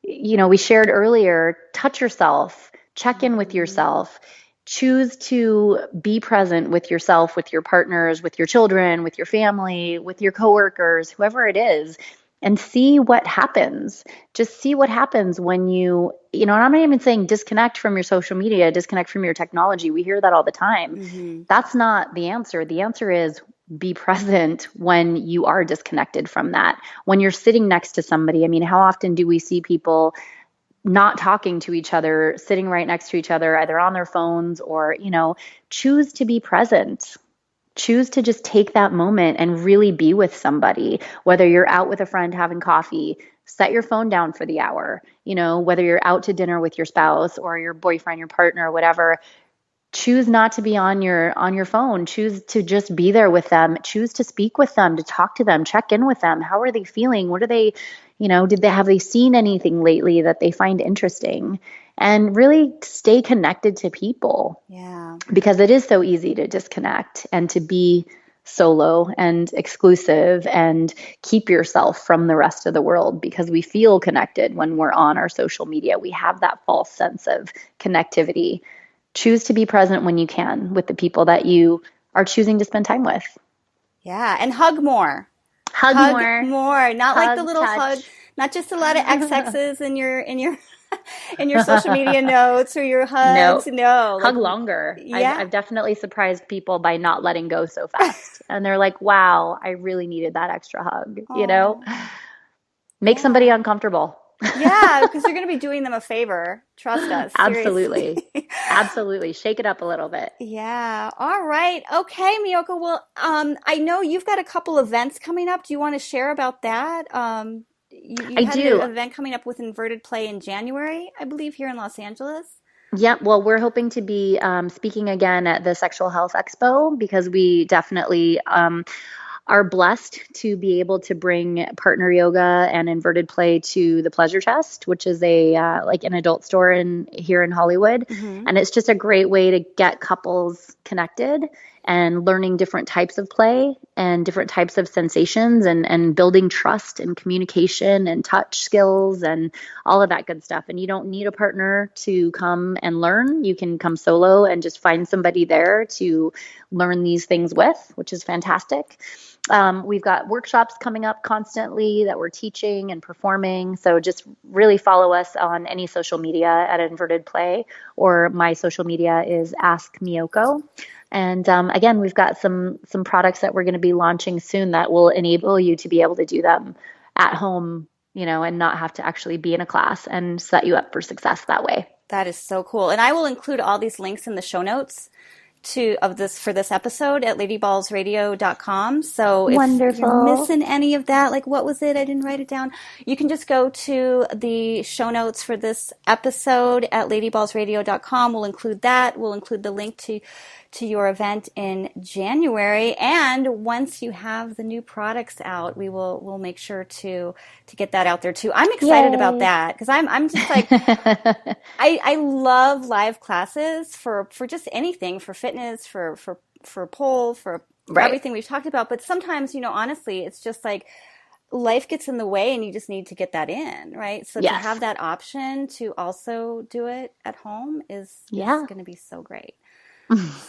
we shared earlier, touch yourself, check in with Mhm. yourself, choose to be present with yourself, with your partners, with your children, with your family, with your coworkers, whoever it is, and see what happens. Just see what happens when and I'm not even saying disconnect from your social media, disconnect from your technology. We hear that all the time. Mhm. That's not the answer. The answer is be present when you are disconnected from that. When you're sitting next to somebody, I mean, how often do we see people not talking to each other, sitting right next to each other, either on their phones or, choose to be present. Choose to just take that moment and really be with somebody, whether you're out with a friend having coffee, set your phone down for the hour, whether you're out to dinner with your spouse or your boyfriend, your partner, whatever. Choose not to be on your phone. Choose to just be there with them. Choose to speak with them, to talk to them, check in with them. How are they feeling? What are they, have they seen anything lately that they find interesting? And really stay connected to people, Yeah. because it is so easy to disconnect and to be solo and exclusive and keep yourself from the rest of the world, because we feel connected when we're on our social media. We have that false sense of connectivity. Choose to be present when you can with the people that you are choosing to spend time with. Yeah, and hug more. Hug Hug more, more. Not like the hug, little hug, touch. not just a lot of XXs in your in your social media notes or your hugs. No, No, like hug longer. I've, yeah. I've definitely surprised people by not letting go so fast. And they're like, wow, I really needed that extra hug. Oh, Make somebody yeah. uncomfortable. Yeah, because you're going to be doing them a favor. Trust us, seriously. Absolutely. Absolutely. Shake it up a little bit. Yeah. All right. Okay, Miyoko. Well, I know you've got a couple events coming up. Do you want to share about that? You I had do. an event coming up with Inverted Play in January, I believe, here in Los Angeles. Yep. Well, we're hoping to be speaking again at the Sexual Health Expo, because we definitely are blessed to be able to bring partner yoga and inverted play to the Pleasure Chest, which is a like an adult store here in Hollywood, Hmm. and it's just a great way to get couples connected and learning different types of play and different types of sensations, and building trust and communication and touch skills and all of that good stuff. And you don't need a partner to come and learn. You can come solo and just find somebody there to learn these things with, which is fantastic. We've got workshops coming up constantly that we're teaching and performing. So just really follow us on any social media at Inverted Play, or my social media is Ask Miyoko. And again, we've got some products that we're going to be launching soon that will enable you to be able to do them at home, and not have to actually be in a class, and set you up for success that way. That is so cool. And I will include all these links in the show notes for this episode at ladyballsradio.com. So if Wonderful. you're missing any of that, like what was it? I didn't write it down. You can just go to the show notes for this episode at ladyballsradio.com. We'll include that. We'll include the link to your event in January. And once you have the new products out, we'll make sure to get that out there too. I'm excited about that because I'm just like, I love live classes for just anything, for fitness, for pole, for everything we've talked about. But sometimes, honestly, it's just like life gets in the way and you just need to get that in, right? So to have that option to also do it at home is going to be so great.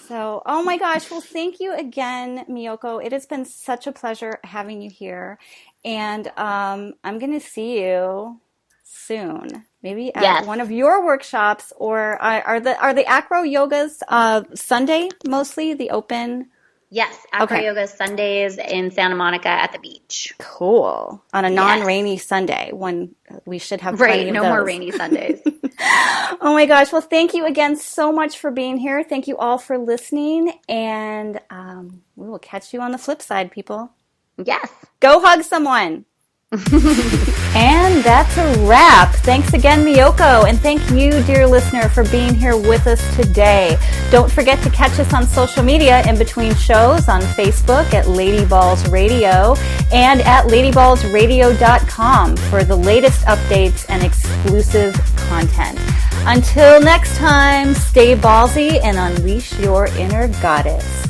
So, oh my gosh. Well, thank you again, Miyoko. It has been such a pleasure having you here. And I'm going to see you soon, maybe at one of your workshops, or are the acro yogas Sunday mostly, the open? Yes, acro yoga Sundays in Santa Monica at the beach. Cool. On a non-rainy Sunday when we should have plenty of no those. more rainy Sundays. Oh my gosh. Well, thank you again so much for being here. Thank you all for listening, and we will catch you on the flip side, people. Yes. Go hug someone. And that's a wrap. Thanks again, Miyoko. And thank you, dear listener, for being here with us today. Don't forget to catch us on social media in between shows on Facebook at Lady Balls Radio and at ladyballsradio.com for the latest updates and exclusive content. Until next time, stay ballsy and unleash your inner goddess.